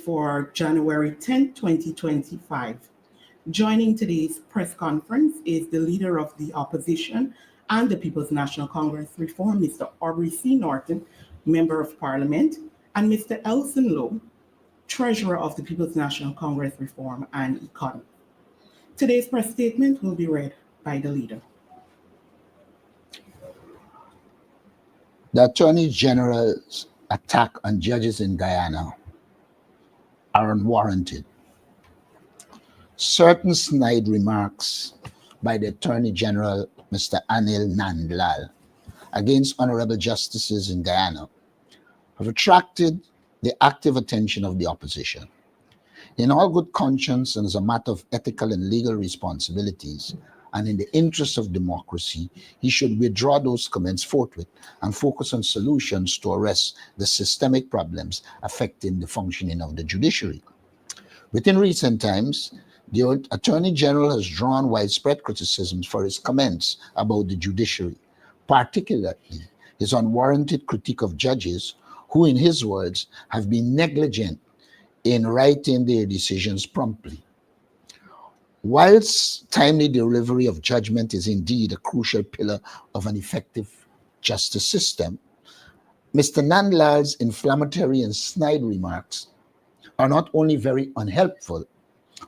for January 10th, 2025. Joining today's press conference is the Leader of the Opposition and the People's National Congress Reform, Mr. Aubrey C. Norton, Member of Parliament, and Mr. Elson Lowe, Treasurer of the People's National Congress Reform and Economy. Today's press statement will be read by the Leader. The Attorney General's attack on judges in Guyana are unwarranted. Certain snide remarks by the Attorney General, Mr. Anil Nandlal, against honorable justices in Guyana have attracted the active attention of the opposition. In all good conscience and as a matter of ethical and legal responsibilities, and in the interest of democracy, he should withdraw those comments forthwith and focus on solutions to arrest the systemic problems affecting the functioning of the judiciary. Within recent times, the Attorney General has drawn widespread criticisms for his comments about the judiciary, particularly his unwarranted critique of judges who, in his words, have been negligent in writing their decisions promptly. Whilst timely delivery of judgment is indeed a crucial pillar of an effective justice system, Mr. Nandlal's inflammatory and snide remarks are not only very unhelpful,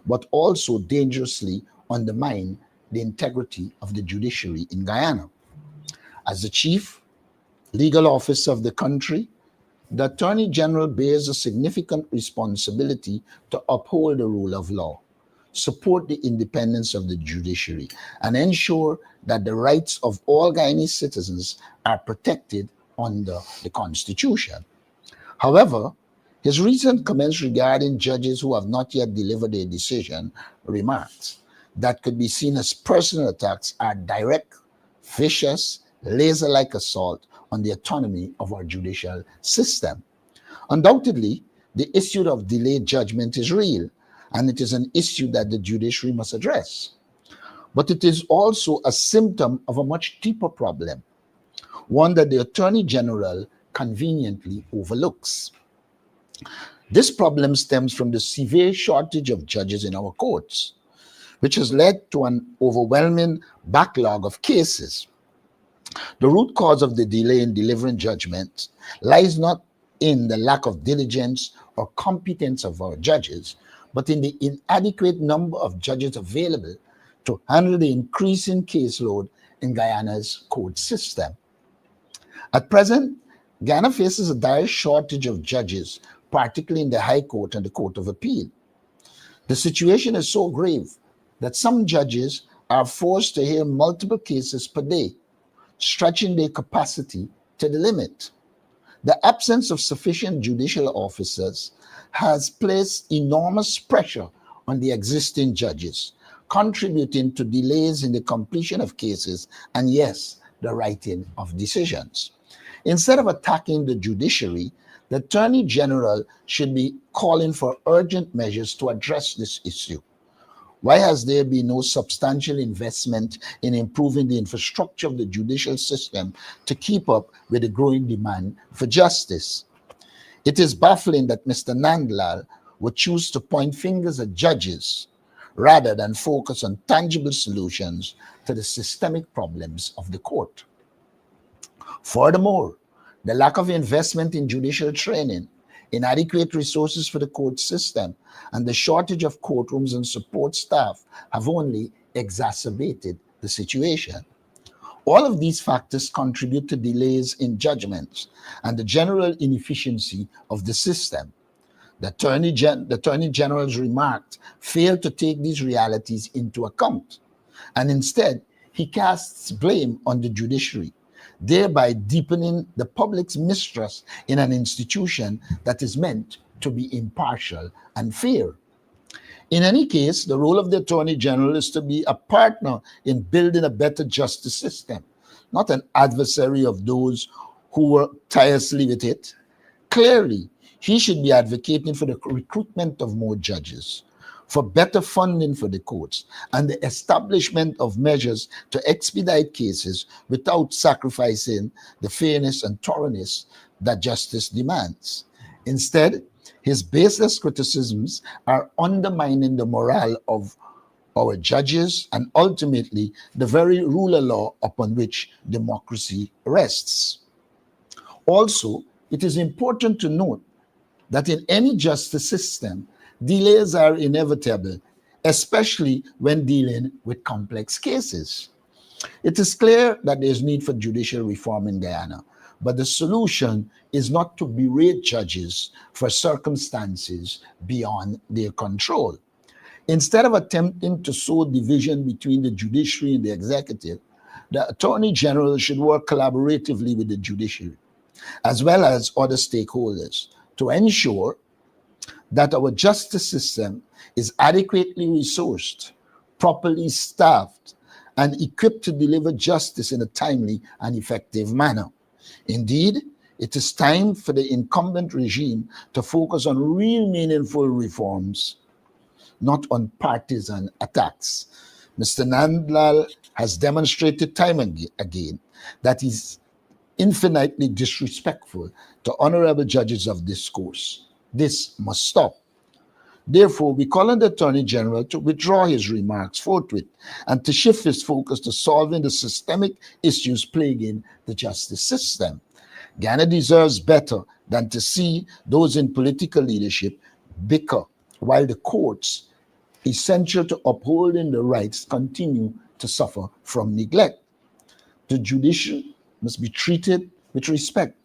but also dangerously undermine the integrity of the judiciary in Guyana. As the chief legal officer of the country, the Attorney General bears a significant responsibility to uphold the rule of law, support the independence of the judiciary, and ensure that the rights of all Guyanese citizens are protected under the Constitution. However, his recent comments regarding judges who have not yet delivered their decision, remarks that could be seen as personal attacks, are direct, vicious, laser-like assault on the autonomy of our judicial system. Undoubtedly, the issue of delayed judgment is real, and it is an issue that the judiciary must address. But it is also a symptom of a much deeper problem, one that the Attorney General conveniently overlooks. This problem stems from the severe shortage of judges in our courts, which has led to an overwhelming backlog of cases. The root cause of the delay in delivering judgment lies not in the lack of diligence or competence of our judges, but in the inadequate number of judges available to handle the increasing caseload in Guyana's court system. At present, Guyana faces a dire shortage of judges, particularly in the High Court and the Court of Appeal. The situation is so grave that some judges are forced to hear multiple cases per day, stretching their capacity to the limit. The absence of sufficient judicial officers has placed enormous pressure on the existing judges, contributing to delays in the completion of cases and, yes, the writing of decisions. Instead of attacking the judiciary, the Attorney General should be calling for urgent measures to address this issue. Why has there been no substantial investment in improving the infrastructure of the judicial system to keep up with the growing demand for justice? It is baffling that Mr. Nandlal would choose to point fingers at judges rather than focus on tangible solutions to the systemic problems of the court. Furthermore, the lack of investment in judicial training, inadequate resources for the court system, and the shortage of courtrooms and support staff have only exacerbated the situation. All of these factors contribute to delays in judgments and the general inefficiency of the system. The Attorney General's remarks fail to take these realities into account, and instead he casts blame on the judiciary, thereby deepening the public's mistrust in an institution that is meant to be impartial and fair. In any case, the role of the Attorney General is to be a partner in building a better justice system, not an adversary of those who work tirelessly with it. Clearly, he should be advocating for the recruitment of more judges, for better funding for the courts, and the establishment of measures to expedite cases without sacrificing the fairness and thoroughness that justice demands. Instead, His baseless criticisms are undermining the morale of our judges and ultimately the very rule of law upon which democracy rests. Also, it is important to note that in any justice system, delays are inevitable, especially when dealing with complex cases. It is clear that there is need for judicial reform in Guyana, but the solution is not to berate judges for circumstances beyond their control. Instead of attempting to sow division between the judiciary and the executive, the Attorney General should work collaboratively with the judiciary, as well as other stakeholders, to ensure that our justice system is adequately resourced, properly staffed, and equipped to deliver justice in a timely and effective manner. Indeed, it is time for the incumbent regime to focus on real meaningful reforms, not on partisan attacks. Mr. Nandlal has demonstrated time again that he's infinitely disrespectful to honorable judges of this course. This must stop. Therefore, we call on the Attorney General to withdraw his remarks forthwith and to shift his focus to solving the systemic issues plaguing the justice system. Ghana deserves better than to see those in political leadership bicker while the courts, essential to upholding the rights, continue to suffer from neglect. The judiciary must be treated with respect,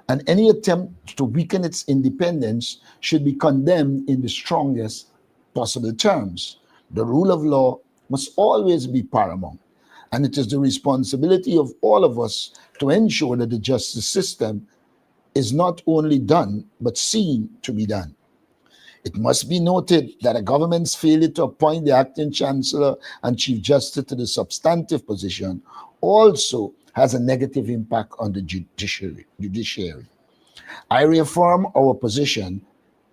and any attempt to weaken its independence should be condemned in the strongest possible terms. The rule of law must always be paramount, and it is the responsibility of all of us to ensure that the justice system is not only done, but seen to be done. It must be noted that a government's failure to appoint the acting chancellor and chief justice to the substantive position also has a negative impact on the judiciary. I reaffirm our position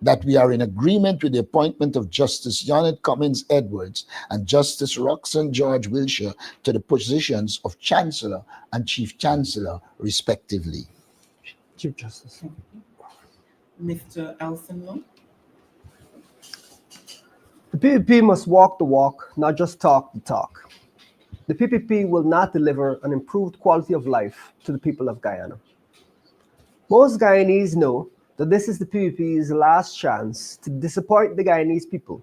that we are in agreement with the appointment of Justice Janet Cummins Edwards and Justice Roxanne George Wilshire to the positions of Chancellor and Chief Chancellor, respectively. Chief Justice. Mr. Elson. The PPP must walk the walk, not just talk the talk. The PPP will not deliver an improved quality of life to the people of Guyana. Most Guyanese know that this is the PPP's last chance to disappoint the Guyanese people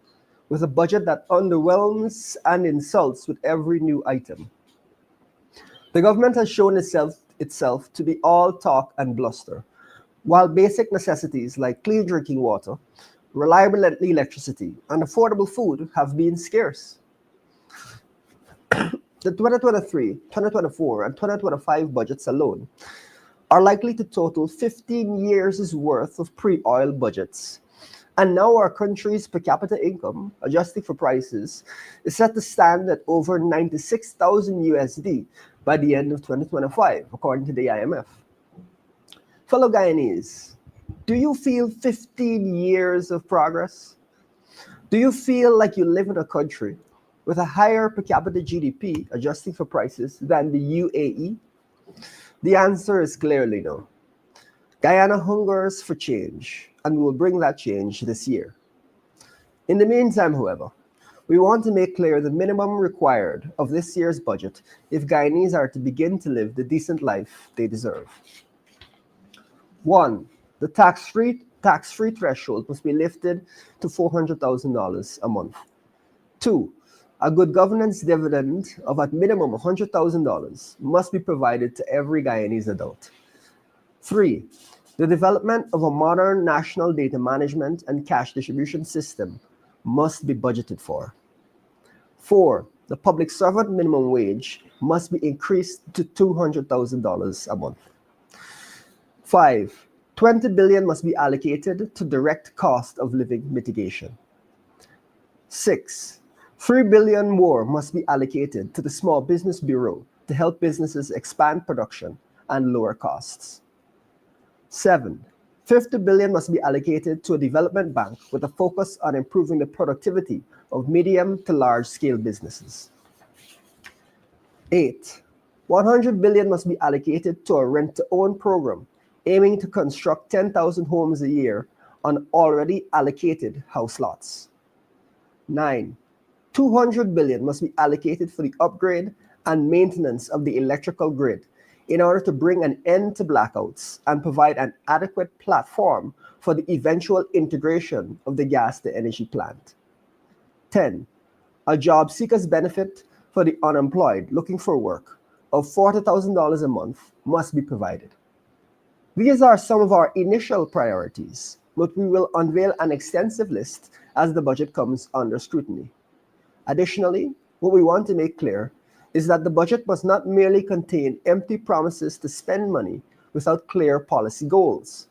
with a budget that underwhelms and insults with every new item. The government has shown itself to be all talk and bluster, while basic necessities like clean drinking water, reliable electricity, and affordable food have been scarce. The 2023, 2024, and 2025 budgets alone are likely to total 15 years' worth of pre-oil budgets. And now our country's per capita income, adjusting for prices, is set to stand at over 96,000 USD by the end of 2025, according to the IMF. Fellow Guyanese, do you feel 15 years of progress? Do you feel like you live in a country with a higher per capita GDP, adjusting for prices, than the UAE? The answer is clearly no. Guyana hungers for change, and we will bring that change this year. In the meantime, however, we want to make clear the minimum required of this year's budget if Guyanese are to begin to live the decent life they deserve. 1. The tax-free threshold must be lifted to $400,000 a month. 2. A good governance dividend of at minimum $100,000 must be provided to every Guyanese adult. 3. The development of a modern national data management and cash distribution system must be budgeted for. 4. The public servant minimum wage must be increased to $200,000 a month. 5. 20 billion must be allocated to direct cost of living mitigation. 6. 3 billion more must be allocated to the Small Business Bureau to help businesses expand production and lower costs. 7. 50 billion must be allocated to a development bank with a focus on improving the productivity of medium to large scale businesses. 8. 100 billion must be allocated to a rent-to-own program aiming to construct 10,000 homes a year on already allocated house lots. 9. 200 billion must be allocated for the upgrade and maintenance of the electrical grid in order to bring an end to blackouts and provide an adequate platform for the eventual integration of the gas to energy plant. 10. A job seekers benefit for the unemployed looking for work of $40,000 a month must be provided. These are some of our initial priorities, but we will unveil an extensive list as the budget comes under scrutiny. Additionally, what we want to make clear is that the budget must not merely contain empty promises to spend money without clear policy goals.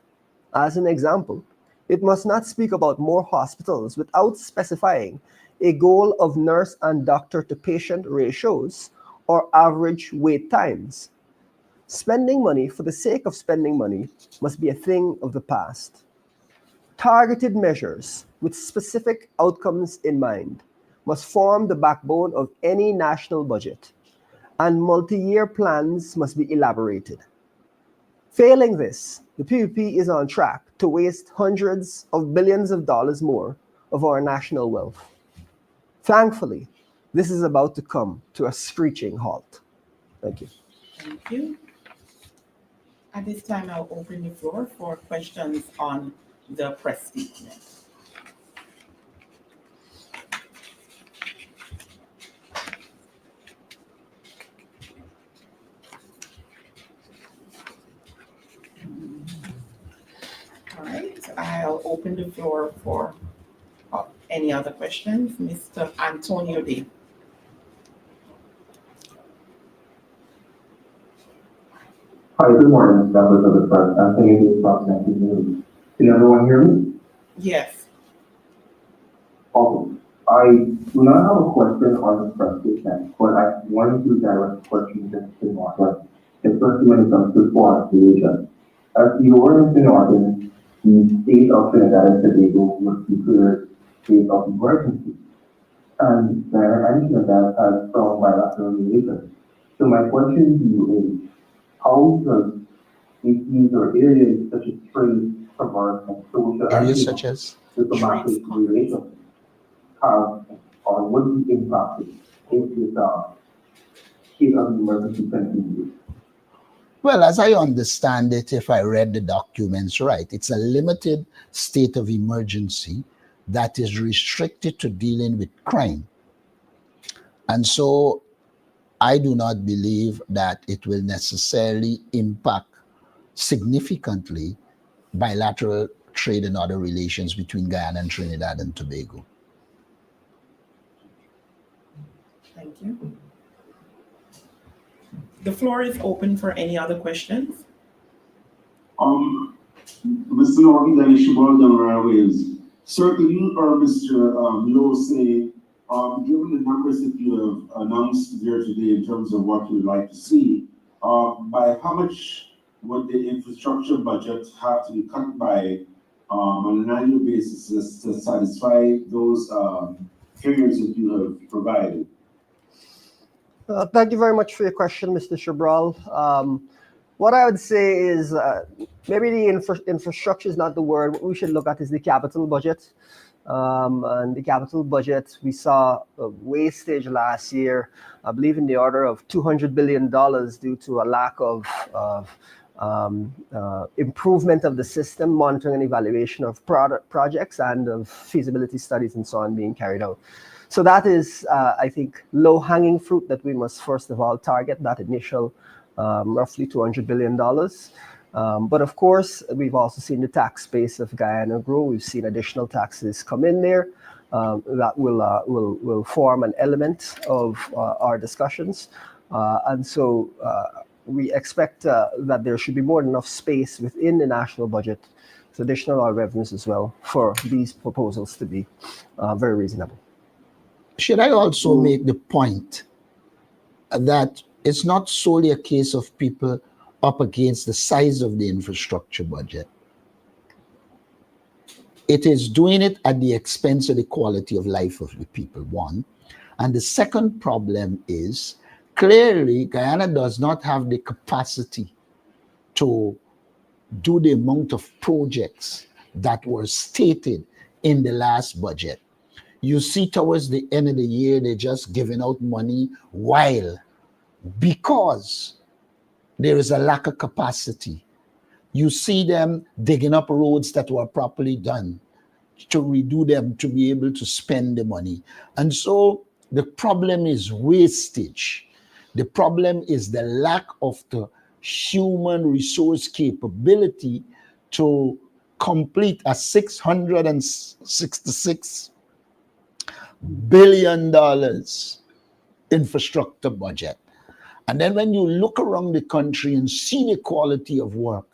As an example, it must not speak about more hospitals without specifying a goal of nurse and doctor to patient ratios or average wait times. Spending money for the sake of spending money must be a thing of the past. Targeted measures with specific outcomes in mind must form the backbone of any national budget, and multi-year plans must be elaborated. Failing this, the PPP is on track to waste hundreds of billions of dollars more of our national wealth. Thankfully, this is about to come to a screeching halt. Thank you. Thank you. At this time, I'll open the floor for questions on the press statement. All right, I'll open the floor for any other questions. Mr. Antonio Day. Hi, good morning, members of the press. Anthony Day, Fox 19 News. Can everyone hear me? Yes. Okay. I do not have a question on the press statement, but I wanted to direct a question to Mr. Norton, especially when it comes to forestation. As you were in Norton, the state of Trinidad and Tobago was declared state of emergency. And the mention of that has strong bilateral relations. So my question to you is, how does issues or areas such as trade, commerce, and social Areas such as diplomatic relations have or would be impacted if this state of emergency continues? Well, as I understand it, if I read the documents right, it's a limited state of emergency that is restricted to dealing with crime. And so I do not believe that it will necessarily impact significantly bilateral trade and other relations between Guyana and Trinidad and Tobago. Thank you. The floor is open for any other questions. Mr. Norton, that issue brought down railways. Sir, can you or Mr. Lowe say, given the numbers that you have announced here today in terms of what you would like to see, by how much would the infrastructure budget have to be cut by on an annual basis to satisfy those figures that you have provided? Thank you very much for your question, Mr. Shabral. What I would say is maybe the infrastructure is not the word. What we should look at is the capital budget. And the capital budget, we saw a wastage last year, I believe in the order of $200 billion due to a lack of improvement of the system, monitoring and evaluation of projects and of feasibility studies and so on being carried out. So that is, I think, low-hanging fruit that we must first of all target, that initial roughly $200 billion. But of course, we've also seen the tax base of Guyana grow. We've seen additional taxes come in there that will form an element of our discussions. And so we expect that there should be more than enough space within the national budget to additional revenues as well for these proposals to be very reasonable. Should I also make the point that it's not solely a case of people up against the size of the infrastructure budget? It is doing it at the expense of the quality of life of the people, one. And the second problem is, clearly, Guyana does not have the capacity to do the amount of projects that were stated in the last budget. You see towards the end of the year, they're just giving out money because there is a lack of capacity. You see them digging up roads that were properly done to redo them to be able to spend the money. And so the problem is wastage. The problem is the lack of the human resource capability to complete a $666 billion infrastructure budget. And then when you look around the country and see the quality of work,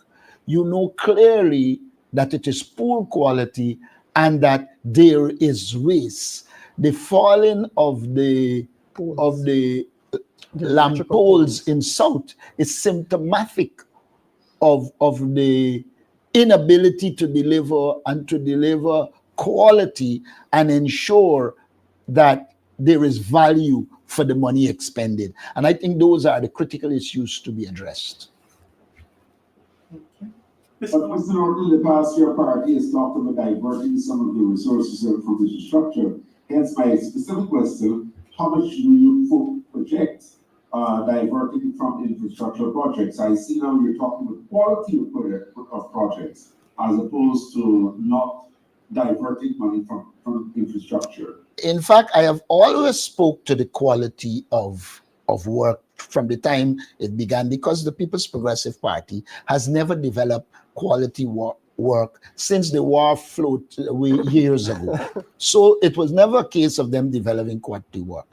you know clearly that it is poor quality and that there is waste. The falling of the lamp poles in South is symptomatic of the inability to deliver quality and ensure that there is value for the money expended. And I think those are the critical issues to be addressed. But Mr. Norton, in the past, your party has talked about diverting some of the resources from infrastructure. Hence my specific question, how much do you project diverting from infrastructure projects? I see now you're talking about quality of projects as opposed to not diverting money from infrastructure. In fact, I have always spoke to the quality of work from the time it began, because the People's Progressive Party has never developed quality work since the war flowed away years ago. So it was never a case of them developing quality work.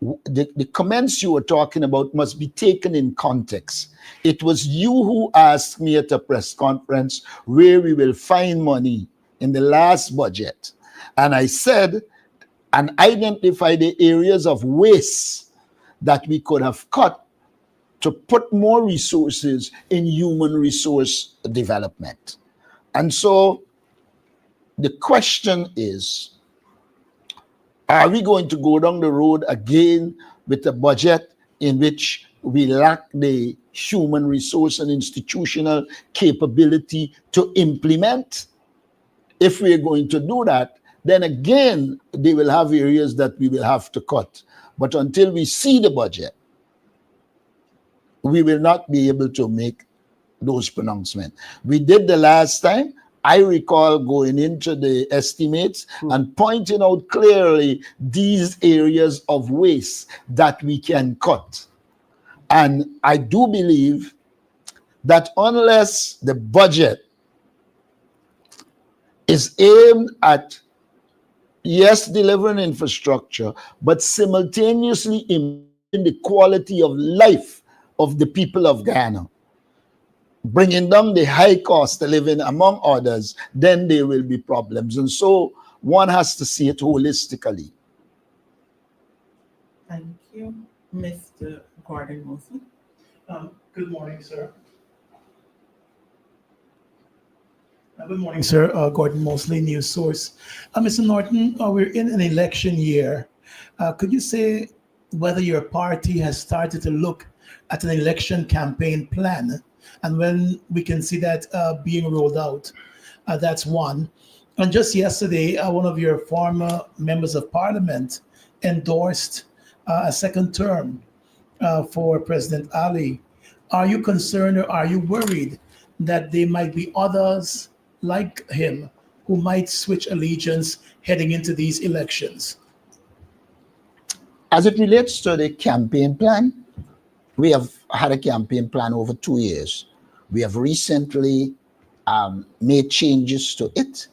The comments you were talking about must be taken in context. It was you who asked me at a press conference where we will find money in the last budget. And I said, and identify the areas of waste that we could have cut to put more resources in human resource development. And so the question is, are we going to go down the road again with a budget in which we lack the human resource and institutional capability to implement? If we're going to do that, then again, they will have areas that we will have to cut. But until we see the budget, we will not be able to make those pronouncements. We did the last time. I recall going into the estimates and pointing out clearly these areas of waste that we can cut. And I do believe that unless the budget is aimed at, yes, delivering infrastructure, but simultaneously improving the quality of life of the people of Ghana, bringing down the high cost of living, among others, then there will be problems. And so one has to see it holistically. Thank you. Mr. Gordon Mosley. Good morning, sir. Good morning, sir. Gordon Mosley, News Source. Mr. Norton, we're in an election year. Could you say whether your party has started to look at an election campaign plan and when we can see that being rolled out? That's one. And just yesterday, one of your former members of parliament endorsed a second term for President Ali. Are you concerned or are you worried that there might be others like him who might switch allegiance heading into these elections? As it relates to the campaign plan, we have had a campaign plan over 2 years. We have recently made changes to it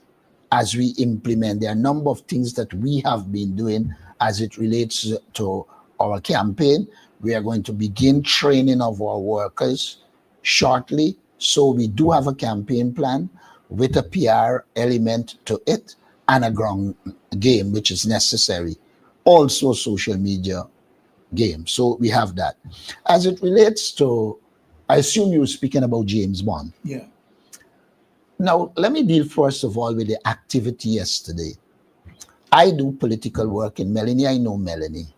as we implement. There are a number of things that we have been doing as it relates to our campaign. We are going to begin training of our workers shortly. So we do have a campaign plan with a PR element to it and a ground game, which is necessary. Also social media game. So we have that. As it relates to, I assume you were speaking about James Bond. Yeah. Now, let me deal first of all with the activity yesterday. I do political work in Melanie. I know Melanie.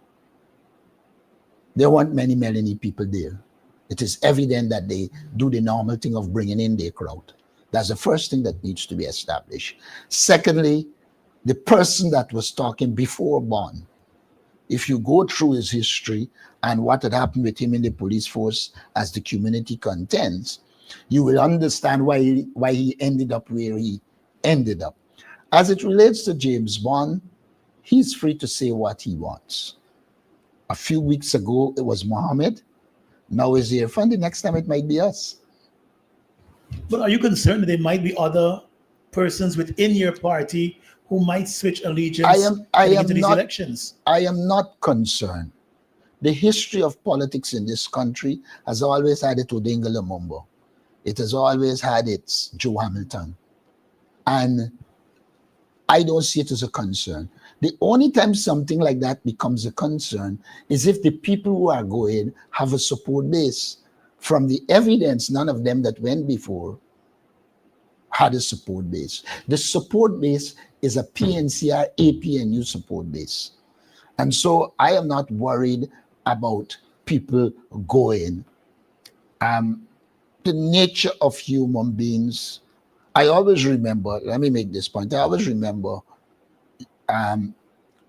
There weren't many Melanie people there. It is evident that they do the normal thing of bringing in their crowd. That's the first thing that needs to be established. Secondly, the person that was talking before Bond, if you go through his history and what had happened with him in the police force as the community contends, you will understand why he ended up where he ended up. As it relates to James Bond, he's free to say what he wants. A few weeks ago, it was Mohammed. Now it's Irfan. The next time it might be us. But are you concerned that there might be other persons within your party who might switch allegiance heading into these elections? I am not concerned. The history of politics in this country has always had its Odinga Lumumba. It has always had its Joe Hamilton. And I don't see it as a concern. The only time something like that becomes a concern is if the people who are going have a support base. From the evidence, none of them that went before had a support base. The support base is a PNCR, APNU support base. And so I am not worried about people going. The nature of human beings, I always remember, let me make this point, I always remember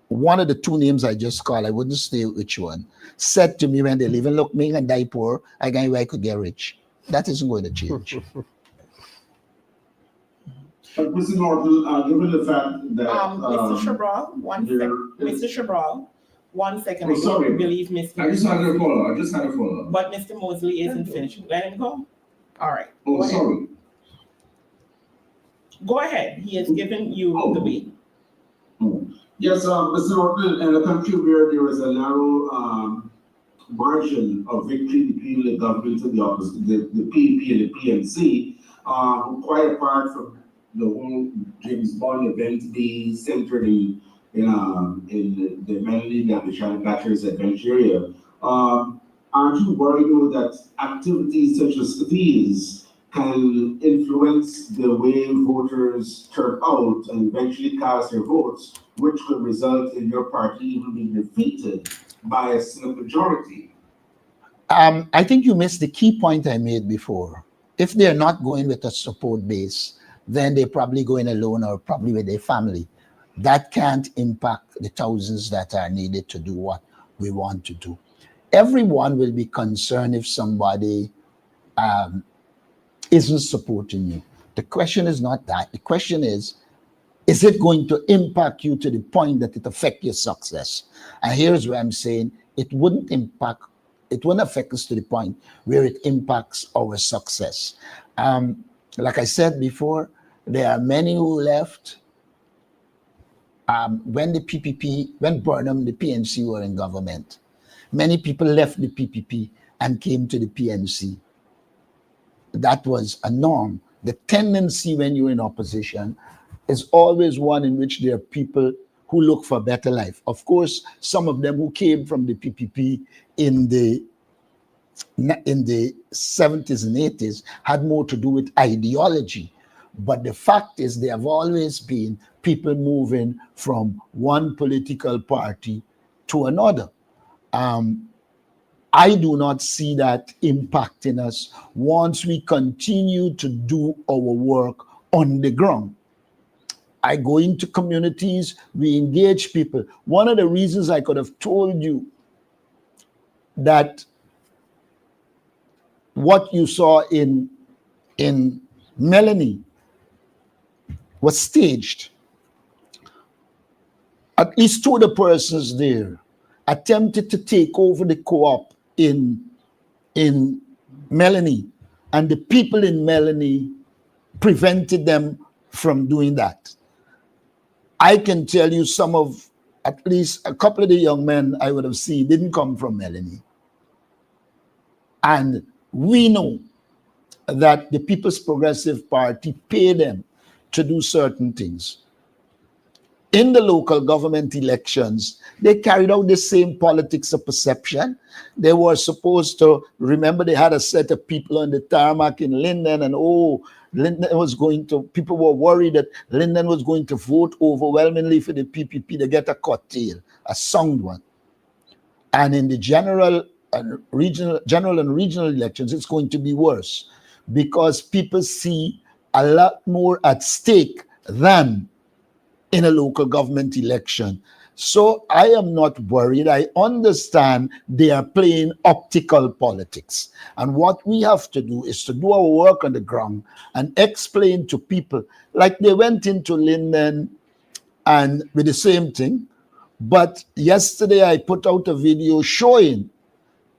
one of the two names I just called, I wouldn't say which one, said to me when they live, and look, me and die poor, I can where I could get rich. That isn't going to change. But Mr. Norton, given the fact that Mr. Cabral, Mr. Cabral, 1 second. Oh, sorry. I don't believe Mr. I just had a follow-up. But Mr. Mosley isn't finished. Let him go. All right. Oh, Go ahead. sorry. Go ahead. He has given you the beat. Yes, Mr. Norton, in a country where there is a narrow margin of victory between the government and the opposite, the PEP and the PNC, quite apart from the whole James Bond event being centered in the Maryland and the Shannon Batteries adventure area, aren't you worried though that activities such as these can influence the way voters turn out and eventually cast their votes, which could result in your party even being defeated by a simple majority? I think you missed the key point I made before. If they're not going with a support base, then they're probably going alone or probably with their family. That can't impact the thousands that are needed to do what we want to do. Everyone will be concerned if somebody isn't supporting you. The question is not that. The question is it going to impact you to the point that it affects your success? And here's where I'm saying it wouldn't affect us to the point where it impacts our success. Like I said before, there are many who left when the PPP, when Burnham, the PNC were in government. Many people left the PPP and came to the PNC. That was a norm. The tendency when you're in opposition is always one in which there are people who look for a better life. Of course, some of them who came from the PPP in the 70s and 80s had more to do with ideology. But the fact is there have always been people moving from one political party to another. I do not see that impacting us once we continue to do our work on the ground. I go into communities, we engage people. One of the reasons I could have told you that what you saw in Melanie was staged. At least two of the persons there attempted to take over the co-op in Melanie, and the people in Melanie prevented them from doing that. I can tell you at least a couple of the young men I would have seen didn't come from Melanie. And we know that the People's Progressive Party paid them to do certain things. In the local government elections, they carried out the same politics of perception. They were supposed to, remember they had a set of people on the tarmac in Linden, and people were worried that Linden was going to vote overwhelmingly for the PPP to get a cocktail, a sound one. And in the general and regional elections, it's going to be worse because people see a lot more at stake than in a local government election. So I am not worried. I understand they are playing optical politics. And what we have to do is to do our work on the ground and explain to people, like they went into Linden and with the same thing. But yesterday I put out a video showing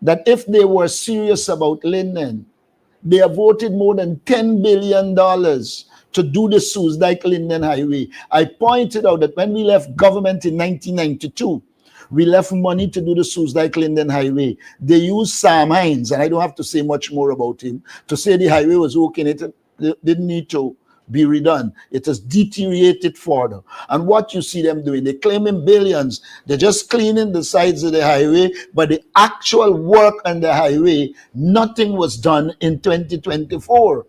that if they were serious about Linden, they have voted more than $10 billion to do the Suzdijk-Linden Highway. I pointed out that when we left government in 1992, we left money to do the Suzdijk-Linden Highway. They used Sam Hines, and I don't have to say much more about him, to say the highway was okay. It didn't need to be redone. It has deteriorated further. And what you see them doing, they're claiming billions. They're just cleaning the sides of the highway, but the actual work on the highway, nothing was done in 2024.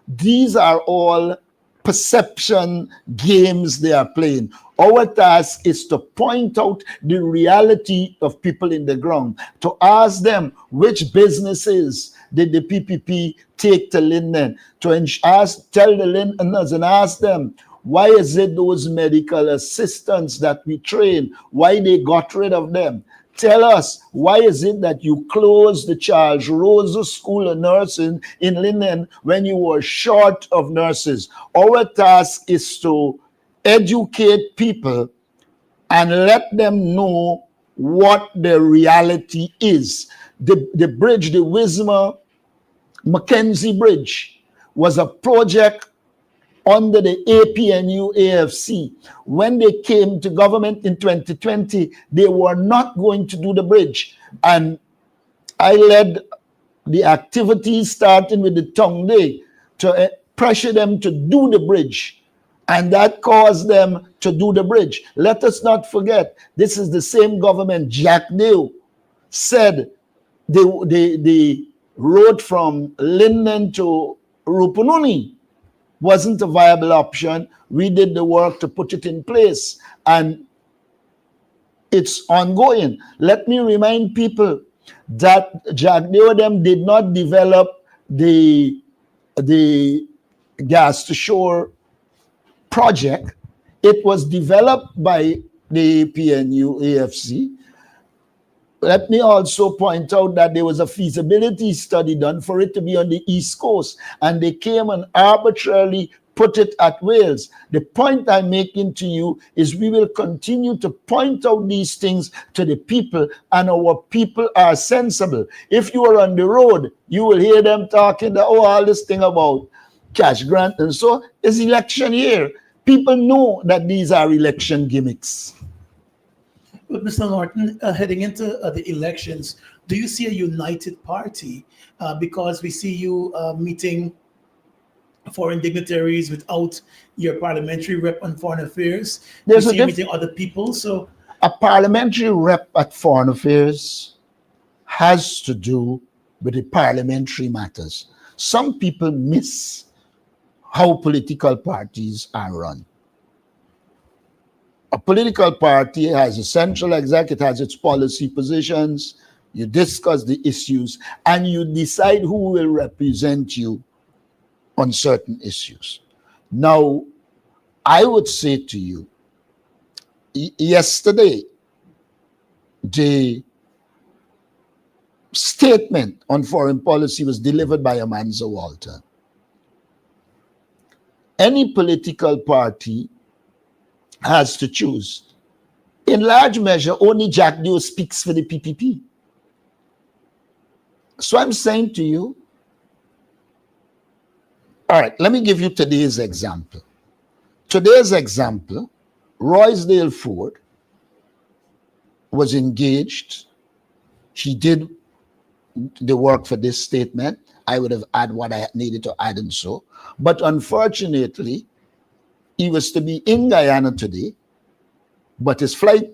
These are all perception games they are playing. Our task is to point out the reality of people in the ground, to ask them which businesses did the PPP take to Linden, to tell the Lindeners and ask them, why is it those medical assistants that we train, why they got rid of them? Tell us, why is it that you closed the Charles Rosa School of Nursing in Linden when you were short of nurses? Our task is to educate people and let them know what the reality is. The bridge, the Wismar Mackenzie Bridge, was a project under the APNU AFC. When they came to government in 2020, they were not going to do the bridge. And I led the activities starting with the Tongue Day to pressure them to do the bridge. And that caused them to do the bridge. Let us not forget, this is the same government Jack Dale said the road from Linden to Rupununi wasn't a viable option. We did the work to put it in place, and it's ongoing. Let me remind people that Jack Deodem did not develop the gas to shore project. It was developed by the PNU AFC. Let me also point out that there was a feasibility study done for it to be on the East Coast, and they came and arbitrarily put it at Wales. The point I'm making to you is we will continue to point out these things to the people, and our people are sensible. If you are on the road, you will hear them talking that, oh, all this thing about cash grant and so. It's election year. People know that these are election gimmicks. But Mr. Norton, heading into the elections, do you see a united party? Because we see you meeting foreign dignitaries without your parliamentary rep on foreign affairs. You see you meeting other people. So a parliamentary rep at foreign affairs has to do with the parliamentary matters. Some people miss how political parties are run. A political party has a central exec, it has its policy positions, you discuss the issues, and you decide who will represent you on certain issues. Now, I would say to you, yesterday, the statement on foreign policy was delivered by Amanza Walter. Any political party has to choose. In large measure, only Jack Dio speaks for the PPP. So I'm saying to you, all right, let me give you today's example. Today's example, Roysdale Ford was engaged. He did the work for this statement. I would have added what I needed to add and so. But unfortunately, he was to be in Guyana today, but his flight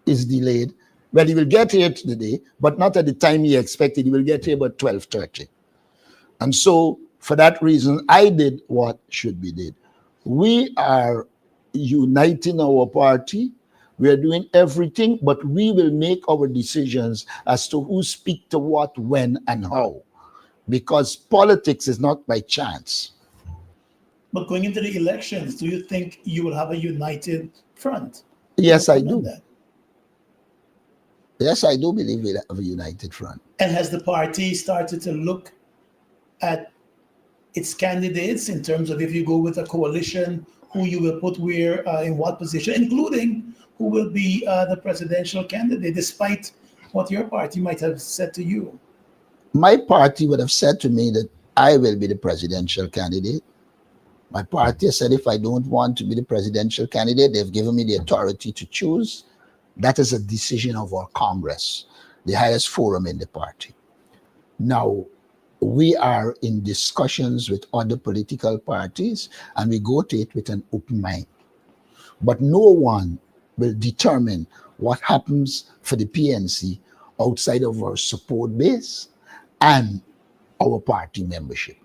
is delayed. Well, he will get here today, but not at the time he expected. He will get here about 12:30. And so, for that reason, I did what should be did. We are uniting our party. We are doing everything, but we will make our decisions as to who speak to what, when, and how. Because politics is not by chance. But going into the elections, do you think you will have a united front? Yes, I Comment on do. that. Yes, I do believe we have a united front. And has the party started to look at its candidates in terms of if you go with a coalition, who you will put where, in what position, including who will be the presidential candidate, despite what your party might have said to you? My party would have said to me that I will be the presidential candidate. My party has said if I don't want to be the presidential candidate, they've given me the authority to choose. That is a decision of our Congress, the highest forum in the party. Now, we are in discussions with other political parties and we go to it with an open mind. But no one will determine what happens for the PNC outside of our support base and our party membership.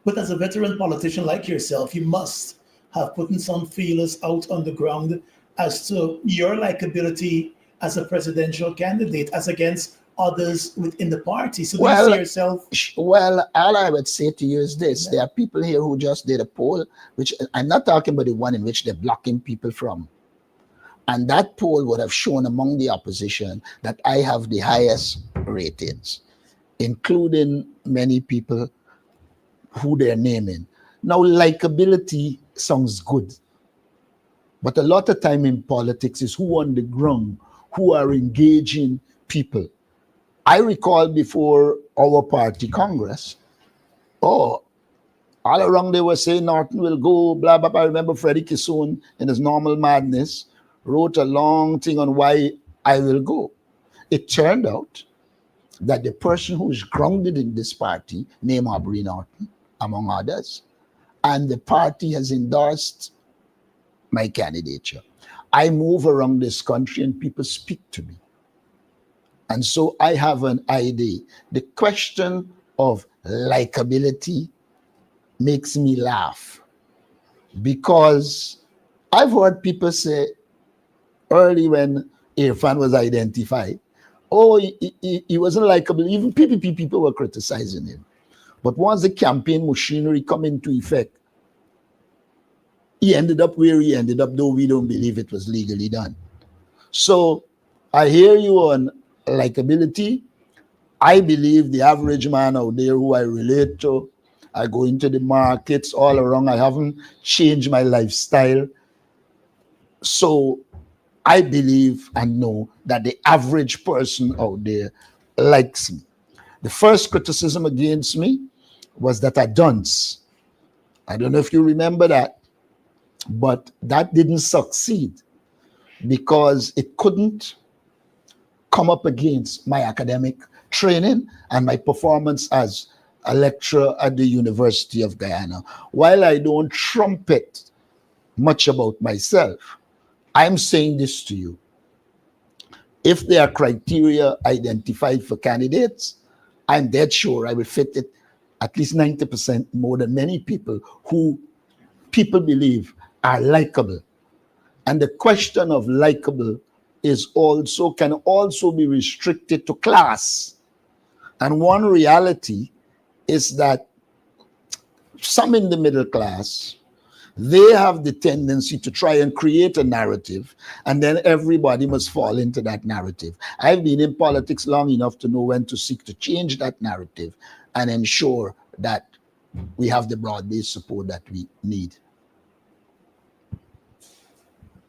But as a veteran politician like yourself, you must have put in some feelers out on the ground as to your likability as a presidential candidate as against others within the party. So do you see yourself? Well, all I would say to you is this. There are people here who just did a poll, which I'm not talking about the one in which they're blocking people from. And that poll would have shown among the opposition that I have the highest ratings, including many people who they're naming. Now, likability sounds good, but a lot of time in politics is who on the ground, who are engaging people. I recall before our party Congress, all around they were saying Norton will go, blah, blah, blah. I remember Freddie Kissoon in his normal madness wrote a long thing on why I will go. It turned out that the person who is grounded in this party, named Aubrey Norton, among others, and the party has endorsed my candidature. I move around this country and people speak to me. And so I have an idea. The question of likability makes me laugh because I've heard people say early when Irfan was identified, oh, he wasn't likable. Even PPP people were criticizing him. But once the campaign machinery come into effect, he ended up where he ended up, though we don't believe it was legally done. So I hear you on likability. I believe the average man out there who I relate to, I go into the markets all around. I haven't changed my lifestyle. So I believe and know that the average person out there likes me. The first criticism against me was that I dunce. I don't know if you remember that, but that didn't succeed because it couldn't come up against my academic training and my performance as a lecturer at the University of Guyana. While I don't trumpet much about myself, I'm saying this to you. If there are criteria identified for candidates, I'm dead sure I will fit it at least 90% more than many people who people believe are likable. And the question of likable is also can also be restricted to class. And one reality is that some in the middle class, they have the tendency to try and create a narrative, and then everybody must fall into that narrative. I've been in politics long enough to know when to seek to change that narrative and ensure that we have the broad-based support that we need.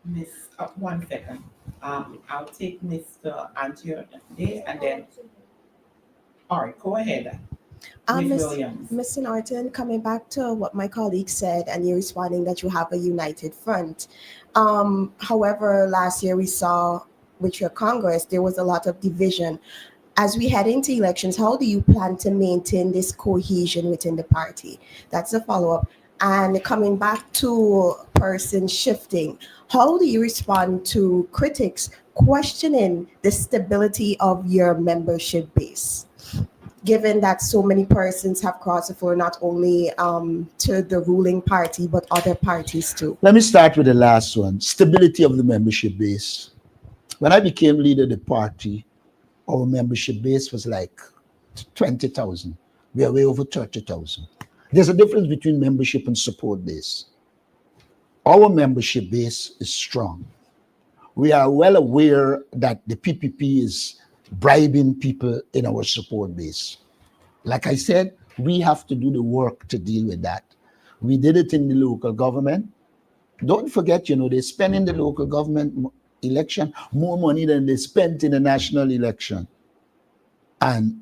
Miss, 1 second. I'll take Mr. Antier there and then. All right, go ahead. Ms. Williams. Mr. Norton, coming back to what my colleague said, and you're responding that you have a united front. However, last year we saw with your Congress, there was a lot of division. As we head into elections, how do you plan to maintain this cohesion within the party? That's a follow-up. And coming back to person shifting, how do you respond to critics questioning the stability of your membership base, given that so many persons have crossed the floor, not only to the ruling party, but other parties too? Let me start with the last one, stability of the membership base. When I became leader of the party, our membership base was like 20,000. We are way over 30,000. There's a difference between membership and support base. Our membership base is strong. We are well aware that the PPP is bribing people in our support base. Like I said, we have to do the work to deal with that. We did it in the local government. Don't forget, they spend in the local government election more money than they spent in the national election. And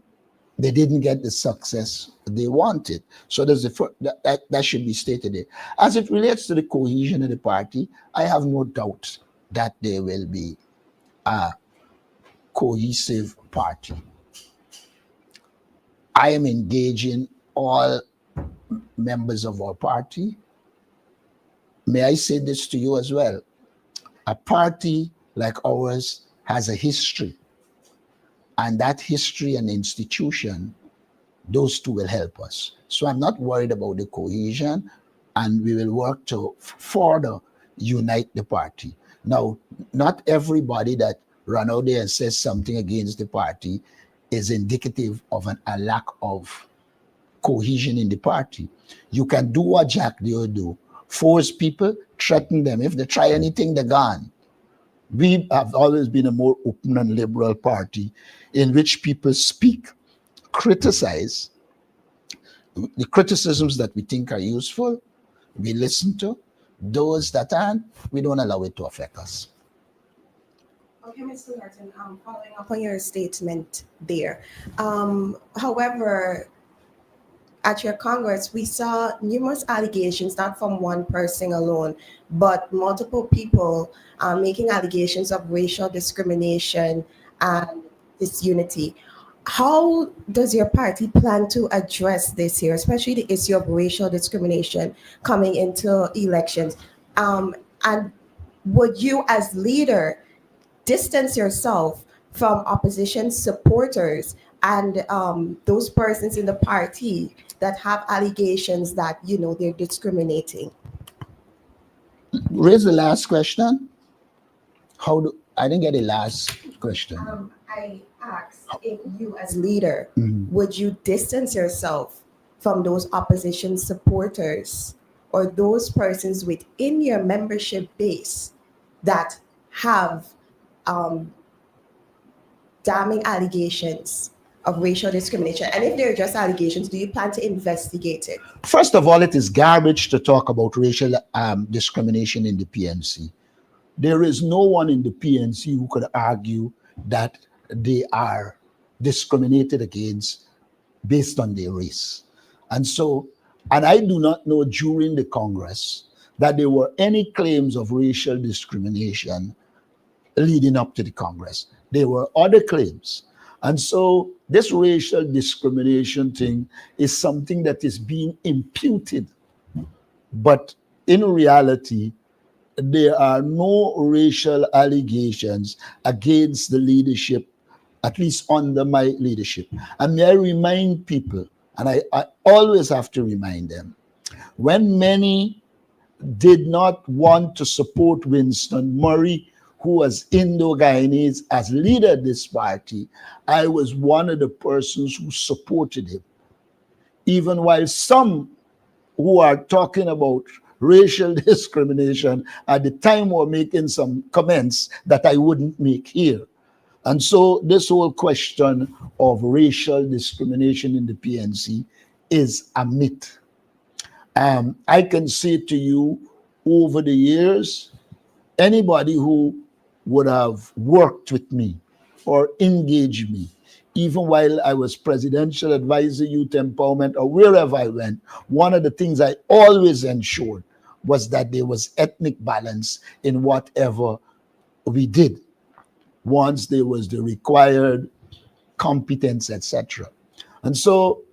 they didn't get the success they wanted. So there's that should be stated there. As it relates to the cohesion of the party, I have no doubt that there will be a cohesive party. I am engaging all members of our party. May I say this to you as well? A party like ours has a history, and that history and institution, those two will help us. So I'm not worried about the cohesion, and we will work to further unite the party. Now, not everybody that run out there and says something against the party is indicative of a lack of cohesion in the party. You can do what Jack Deere do. Force people, threaten them. If they try anything, they're gone. We have always been a more open and liberal party in which people speak, criticize. The criticisms that we think are useful, we listen to. Those that aren't, we don't allow it to affect us. Okay, Mr. Norton, following up on your statement there. However, at your Congress, we saw numerous allegations, not from one person alone, but multiple people making allegations of racial discrimination and disunity. How does your party plan to address this here, especially the issue of racial discrimination coming into elections? And would you, as leader, distance yourself from opposition supporters and those persons in the party that have allegations that they're discriminating? Raise the last question. I didn't get the last question. I asked if you, as leader, would you distance yourself from those opposition supporters or those persons within your membership base that have damning allegations of racial discrimination? And if they're just allegations, do you plan to investigate it? First of all, it is garbage to talk about racial discrimination in the PNC. There is no one in the PNC who could argue that they are discriminated against based on their race. And I do not know during the Congress that there were any claims of racial discrimination leading up to the Congress. There were other claims. And so this racial discrimination thing is something that is being imputed. But in reality, there are no racial allegations against the leadership, at least under my leadership. And may I remind people, and I always have to remind them, when many did not want to support Winston Murray, who was Indo-Guyanese, as leader of this party, I was one of the persons who supported him. Even while some who are talking about racial discrimination at the time were making some comments that I wouldn't make here. And so this whole question of racial discrimination in the PNC is a myth. I can say to you, over the years, anybody who would have worked with me or engaged me, even while I was presidential advisor, youth empowerment, or wherever I went, one of the things I always ensured was that there was ethnic balance in whatever we did, once there was the required competence, etc. And so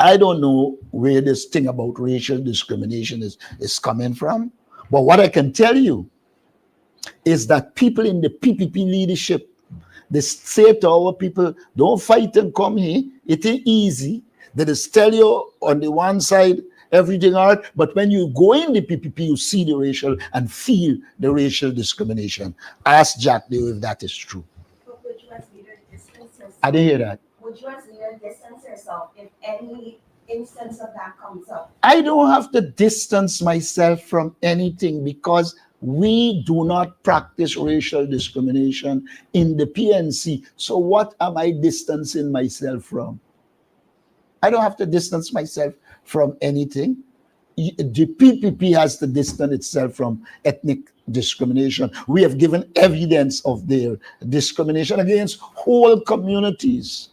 I don't know where this thing about racial discrimination is coming from, but what I can tell you is that people in the PPP leadership, they say to our people, don't fight and come here. It ain't easy. They just tell you on the one side, everything all right, but when you go in the PPP, you see the racial and feel the racial discrimination. Ask Jack Deere if that is true. But would you as leader distance yourself? I didn't hear that. Would you as leader distance yourself if any instance of that comes up? I don't have to distance myself from anything because we do not practice racial discrimination in the PNC. So what am I distancing myself from? I don't have to distance myself from anything. The PPP has to distance itself from ethnic discrimination. We have given evidence of their discrimination against whole communities.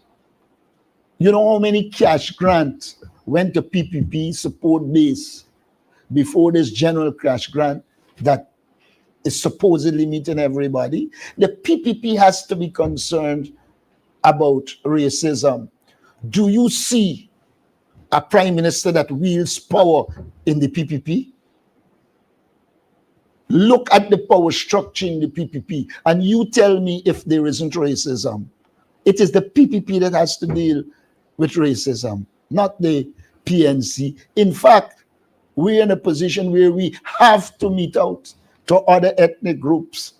You know how many cash grants went to PPP support base before this general cash grant that is supposedly meeting everybody? The PPP has to be concerned about racism. Do you see a prime minister that wields power in the PPP? Look at the power structure in the PPP and you tell me if there isn't racism. It is the PPP that has to deal with racism, not the PNC. In fact, we're in a position where we have to meet out to other ethnic groups.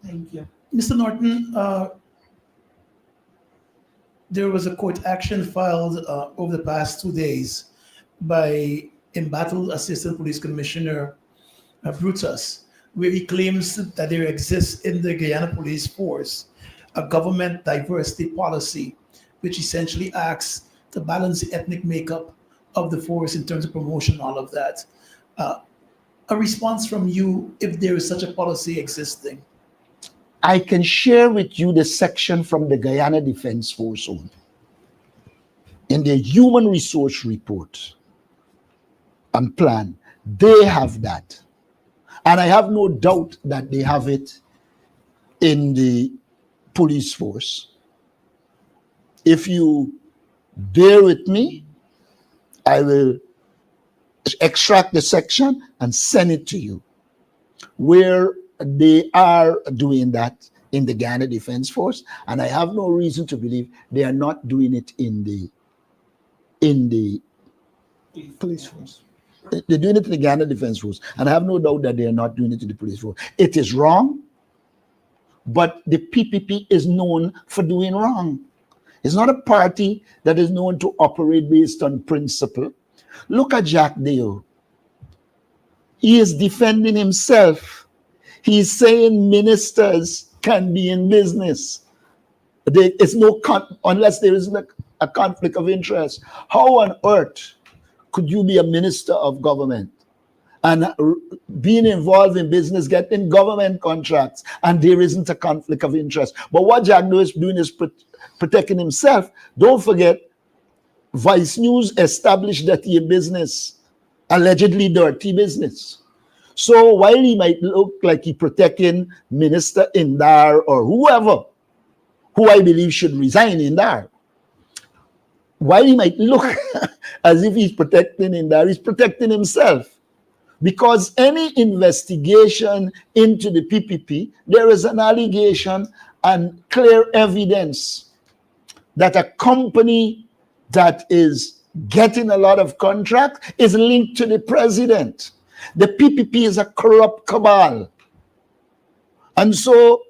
Thank you. Mr. Norton, there was a court action filed over the past 2 days by embattled Assistant Police Commissioner Brutus, where he claims that there exists in the Guyana Police Force a government diversity policy, which essentially acts to balance the ethnic makeup of the force in terms of promotion, all of that. A response from you if there is such a policy existing. I can share with you the section from the Guyana Defense Force only. In their human resource report and plan, they have that. And I have no doubt that they have it in the police force. If you bear with me, I will extract the section and send it to you, where they are doing that in the Guyana Defense Force, and I have no reason to believe they are not doing it in the Police force. They're doing it in the Guyana Defense Force, and I have no doubt that they are not doing it in the police force. It is wrong, but the PPP is known for doing wrong. It's not a party that is known to operate based on principle. Look at Jack Deo. He is defending himself. He's saying ministers can be in business. There is no unless there is a conflict of interest. How on earth could you be a minister of government and being involved in business, getting government contracts, and there isn't a conflict of interest? But what Jack Doe is doing is protecting himself. Don't forget, Vice News established dirty business, allegedly dirty business. So while he might look like he protecting Minister Indar or whoever, who I believe should resign Indar, while he might look as if he's protecting Indar, he's protecting himself. Because any investigation into the PPP, there is an allegation and clear evidence that a company that is getting a lot of contracts is linked to the president. The PPP is a corrupt cabal. And so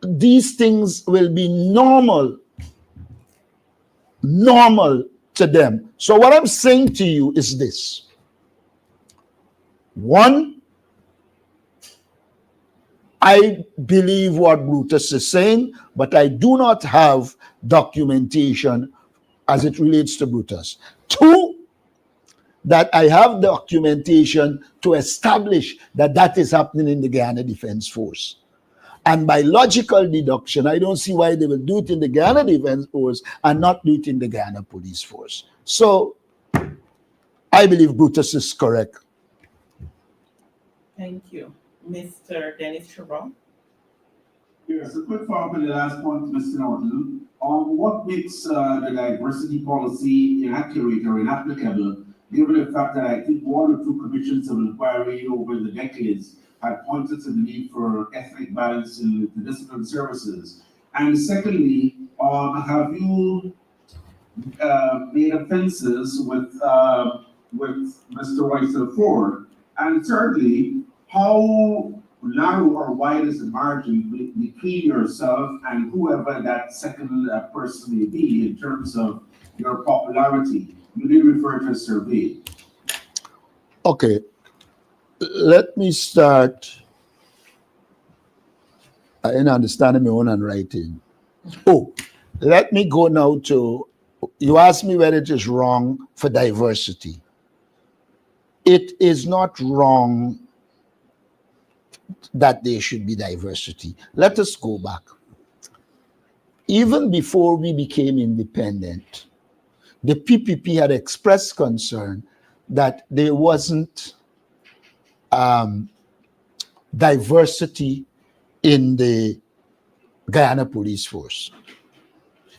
these things will be normal to them. So what I'm saying to you is this. One, I believe what Brutus is saying, but I do not have documentation as it relates to Brutus. Two, that I have documentation to establish that that is happening in the Guyana Defense Force. And by logical deduction, I don't see why they will do it in the Guyana Defense Force and not do it in the Guyana Police Force. So I believe Brutus is correct. Thank you. Mr. Dennis Chabot. Yes, a quick follow-up on the last point, Mr. Norton. What makes the diversity policy inaccurate or inapplicable, given the fact that I think one or two commissions of inquiry over the decades had pointed to the need for ethnic balance in the discipline services? And secondly, have you made offenses with Mr. Royce Ford? And thirdly, how narrow or wide is the margin between yourself and whoever that second person may be in terms of your popularity? You did refer to a survey. Okay, let me start in understanding my own handwriting. Oh, let me go now to, you asked me whether it is wrong for diversity. It is not wrong that there should be diversity. Let us go back. Even before we became independent, the PPP had expressed concern that there wasn't diversity in the Guyana Police Force,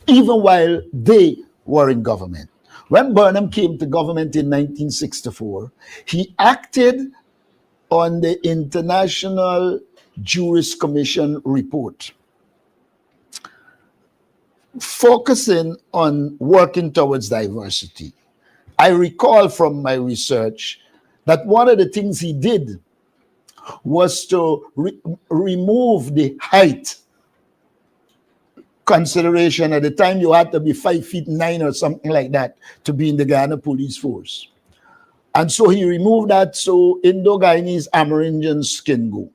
even while they were in government. When Burnham came to government in 1964, he acted on the International Jurist Commission report, focusing on working towards diversity. I recall from my research that one of the things he did was to remove the height consideration. At the time, you had to be 5'9" or something like that to be in the Guyana Police Force. And so he removed that so Indo-Guyanese Amerindians can go.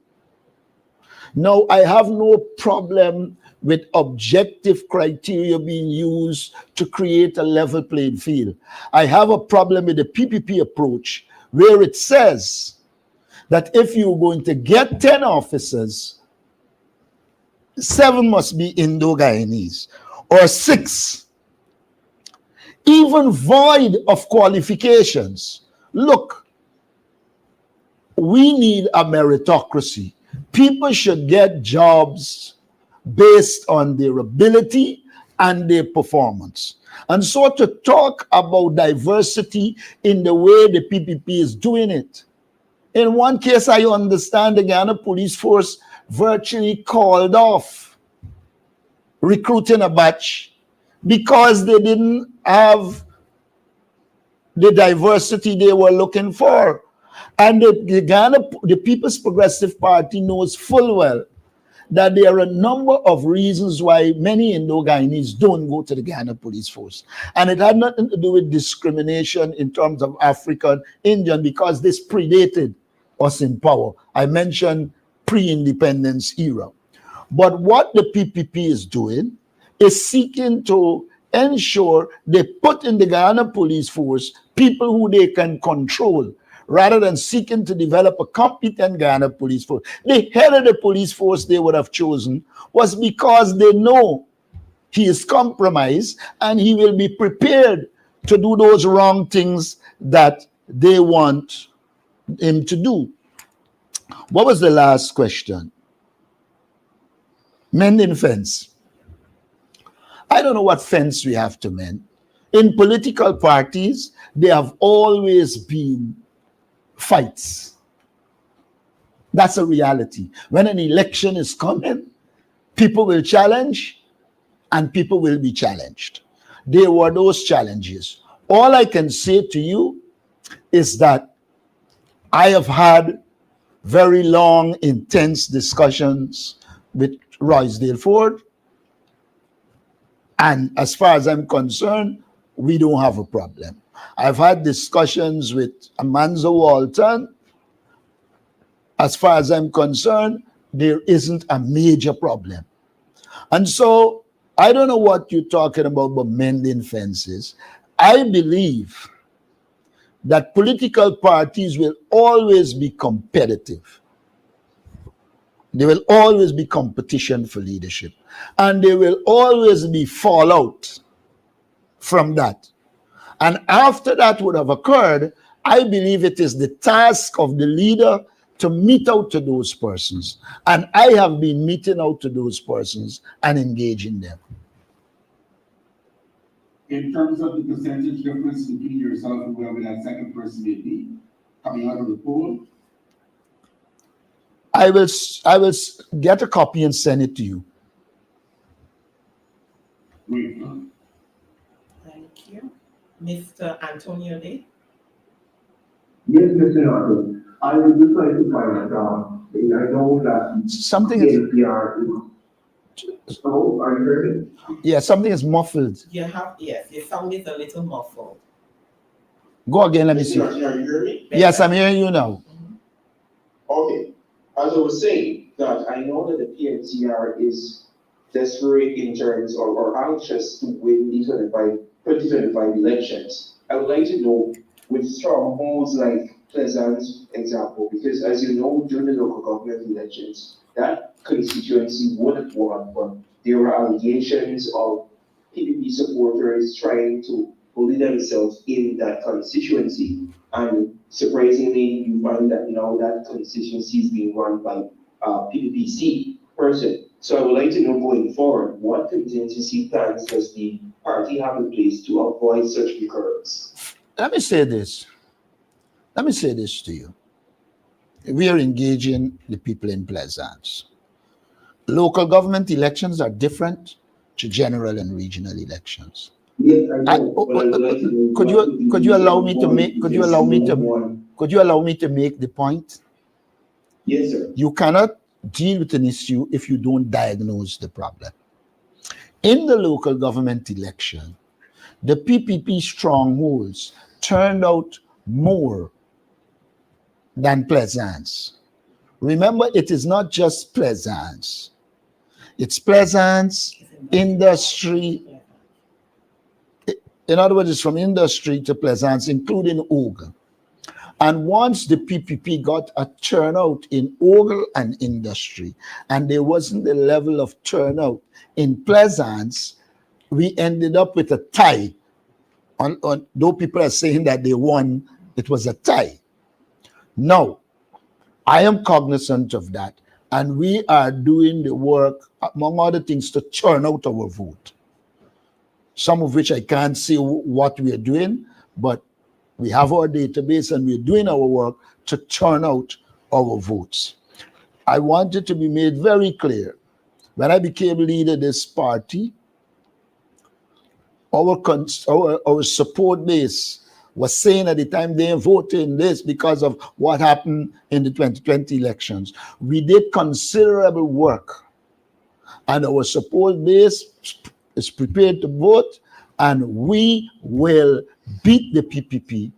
Now, I have no problem with objective criteria being used to create a level playing field. I have a problem with the PPP approach where it says that if you're going to get 10 officers, 7 must be Indo-Guyanese or 6, even void of qualifications. Look, we need a meritocracy. People should get jobs based on their ability and their performance. And so to talk about diversity in the way the PPP is doing it, in one case, I understand the Guyana Police Force virtually called off recruiting a batch because they didn't have the diversity they were looking for. And the People's Progressive Party knows full well that there are a number of reasons why many Indo-Guyanese don't go to the Guyana Police Force. And it had nothing to do with discrimination in terms of African Indian, because this predated us in power. I mentioned pre-independence era. But what the PPP is doing is seeking to ensure they put in the Guyana Police Force people who they can control, rather than seeking to develop a competent Guyana Police Force. The head of the police force they would have chosen was because they know he is compromised and he will be prepared to do those wrong things that they want him to do. What was the last question? Mending fence. I don't know what fence we have to mend. In political parties, there have always been fights. That's a reality. When an election is coming, people will challenge and people will be challenged. There were those challenges. All I can say to you is that I have had very long, intense discussions with Roysdale Ford. And as far as I'm concerned, we don't have a problem. I've had discussions with Amanzo Walton. As far as I'm concerned, there isn't a major problem. And so I don't know what you're talking about mending fences. I believe that political parties will always be competitive. There will always be competition for leadership. And there will always be fallout from that. And after that would have occurred, I believe it is the task of the leader to meet out to those persons. And I have been meeting out to those persons and engaging them. In terms of the percentage difference between yourself and whoever that second person may be coming out of the pool? I will get a copy and send it to you. Great. Thank you. Mr. Antonio Day. Yes, Mr. Norton. I would just like to find out, I know that Something is, PNPR. So, are you hearing me? yeah, something is muffled. Yes, your sound is a little muffled. Go again, let me Mr. see. Norton, are you hearing me? Yes, I'm hearing you now. Okay, as I was saying, that I know that the PNTR is desperate in terms or anxious to win the 2025 elections. I would like to know with strongholds like Pleasant example, because as you know, during the local government elections, that constituency would have won, but there were allegations of PPP supporters trying to bully themselves in that constituency. And surprisingly, you find that now that constituency is being run by PPPC person. So I would like to know going forward, what contingency plans does the party have in place to avoid such recurrence? Let me say this. Let me say this to you. We are engaging the people in Pleasance. Local government elections are different to general and regional elections. Yes, I know, but I would like to know Could you allow me to make could you allow me to make the point? Yes, sir. You cannot deal with an issue if you don't diagnose the problem. In the local government election, the PPP strongholds turned out more than Pleasance. Remember, it is not just Pleasance. It's Pleasance, industry. In other words, it's from industry to Pleasance, including Ogle. And once the PPP got a turnout in Ogle and industry, and there wasn't the level of turnout in Pleasance, we ended up with a tie. Though people are saying that they won, it was a tie. Now, I am cognizant of that, and we are doing the work, among other things, to churn out our vote. Some of which I can't say what we are doing, but we have our database and we're doing our work to churn out our votes. I want it to be made very clear. When I became leader of this party, our support base was saying at the time they voted in this because of what happened in the 2020 elections. We did considerable work, and our support base is prepared to vote, and we will beat the PPP.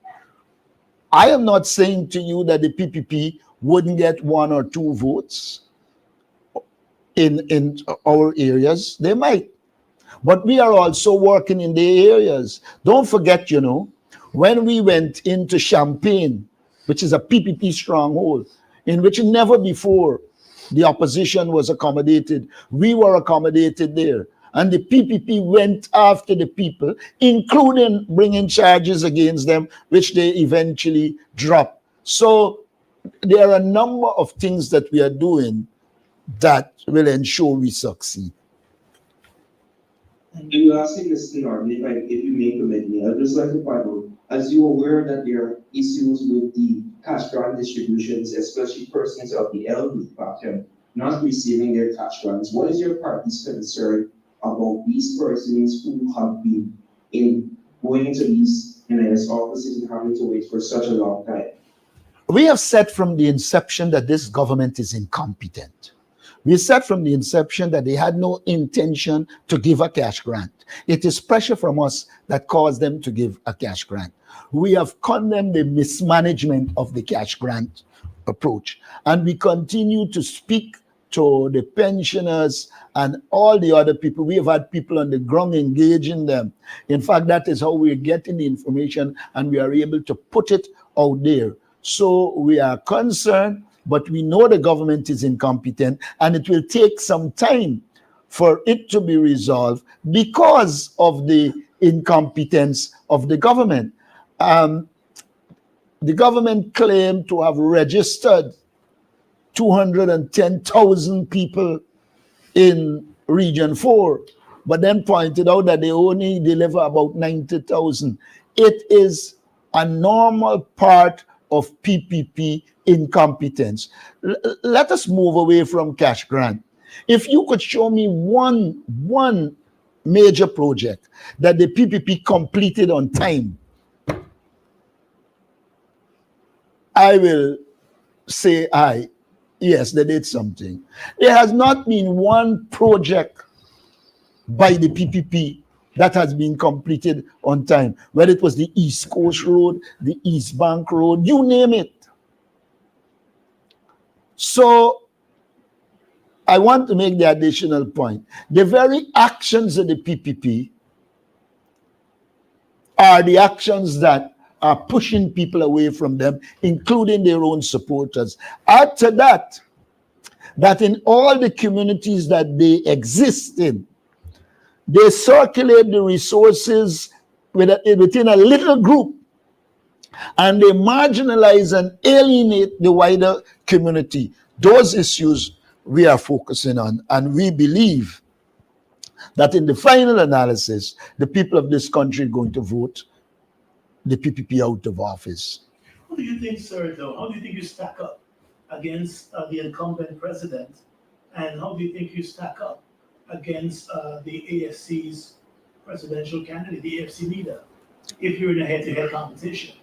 I am not saying to you that the PPP wouldn't get 1 or 2 votes in our areas. They might. But we are also working in the areas. Don't forget, when we went into Champaign, which is a PPP stronghold, in which never before the opposition was accommodated, we were accommodated there. And the PPP went after the people, including bringing charges against them, which they eventually dropped. So there are a number of things that we are doing that will ensure we succeed. And lastly, Mr. Norton, if you may permit me, I'd just like to find out, as you're aware that there are issues with the cash grant distributions, especially persons of the elderly faction not receiving their cash grants, what is your party's concern about these persons who have been going into these NIS offices and having to wait for such a long time? We have said from the inception that this government is incompetent. We said from the inception that they had no intention to give a cash grant. It is pressure from us that caused them to give a cash grant. We have condemned the mismanagement of the cash grant approach, and we continue to speak to the pensioners and all the other people. We have had people on the ground engaging them. In fact, that is how we're getting the information, and we are able to put it out there. So we are concerned, but we know the government is incompetent, and it will take some time for it to be resolved because of the incompetence of the government. The government claimed to have registered 210,000 people in Region 4, but then pointed out that they only deliver about 90,000. It is a normal part of PPP incompetence. Let us move away from cash grant. If you could show me one major project that the PPP completed on time, I will say aye. Yes, they did something. There has not been one project by the PPP that has been completed on time, whether it was the East Coast Road, the East Bank Road, you name it. So I want to make the additional point. The very actions of the PPP are the actions that are pushing people away from them, including their own supporters. Add to that, that in all the communities that they exist in, they circulate the resources within a little group, and they marginalize and alienate the wider community. Those issues we are focusing on, and we believe that in the final analysis, the people of this country are going to vote the PPP out of office. What do you think, sir, though? How do you think you stack up against the incumbent president? And how do you think you stack up against the AFC's presidential candidate, the AFC leader, if you're in a head-to-head competition?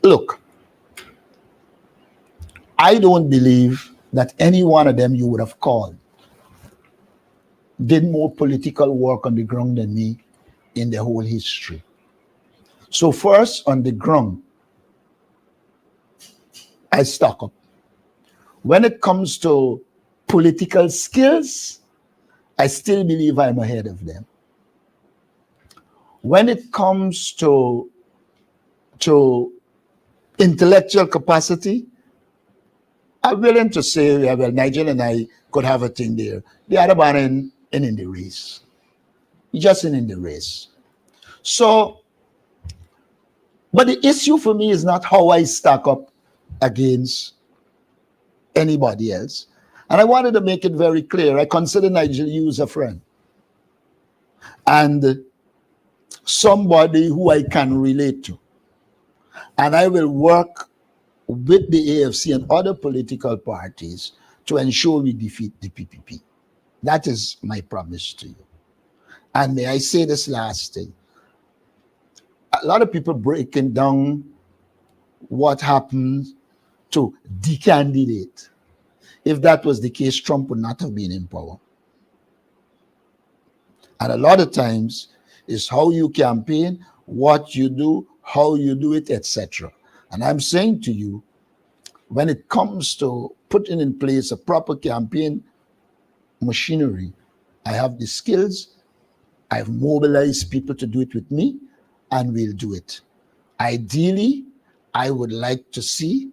Look, I don't believe that any one of them you would have called did more political work on the ground than me in the whole history. So first, on the ground, I stack up. When it comes to political skills, I still believe I'm ahead of them. When it comes to intellectual capacity, I'm willing to say, yeah, well, Nigel and I could have a thing there. The other one in the race. Just in the race. So, but the issue for me is not how I stack up against anybody else. And I wanted to make it very clear. I consider Nigel you as a friend. And somebody who I can relate to. And I will work with the AFC and other political parties to ensure we defeat the PPP. That is my promise to you. And may I say this last thing? A lot of people breaking down what happened to the candidate. If that was the case, Trump would not have been in power. And a lot of times, it's how you campaign, what you do, how you do it, etc. And I'm saying to you, when it comes to putting in place a proper campaign machinery, I have the skills, I've mobilized people to do it with me, and we'll do it. Ideally, I would like to see,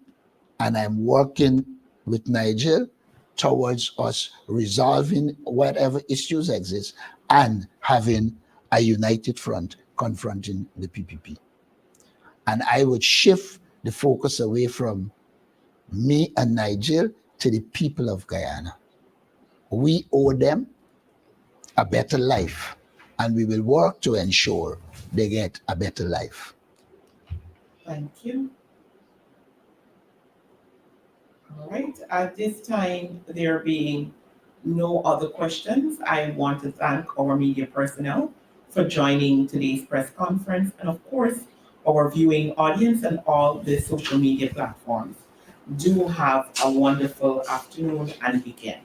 and I'm working with Nigel towards us resolving whatever issues exist and having a united front confronting the PPP. And I would shift the focus away from me and Nigel to the people of Guyana. We owe them a better life, and we will work to ensure they get a better life. Thank you. All right, at this time, there being no other questions, I want to thank our media personnel for joining today's press conference, and of course, our viewing audience and all the social media platforms. Do have a wonderful afternoon and weekend.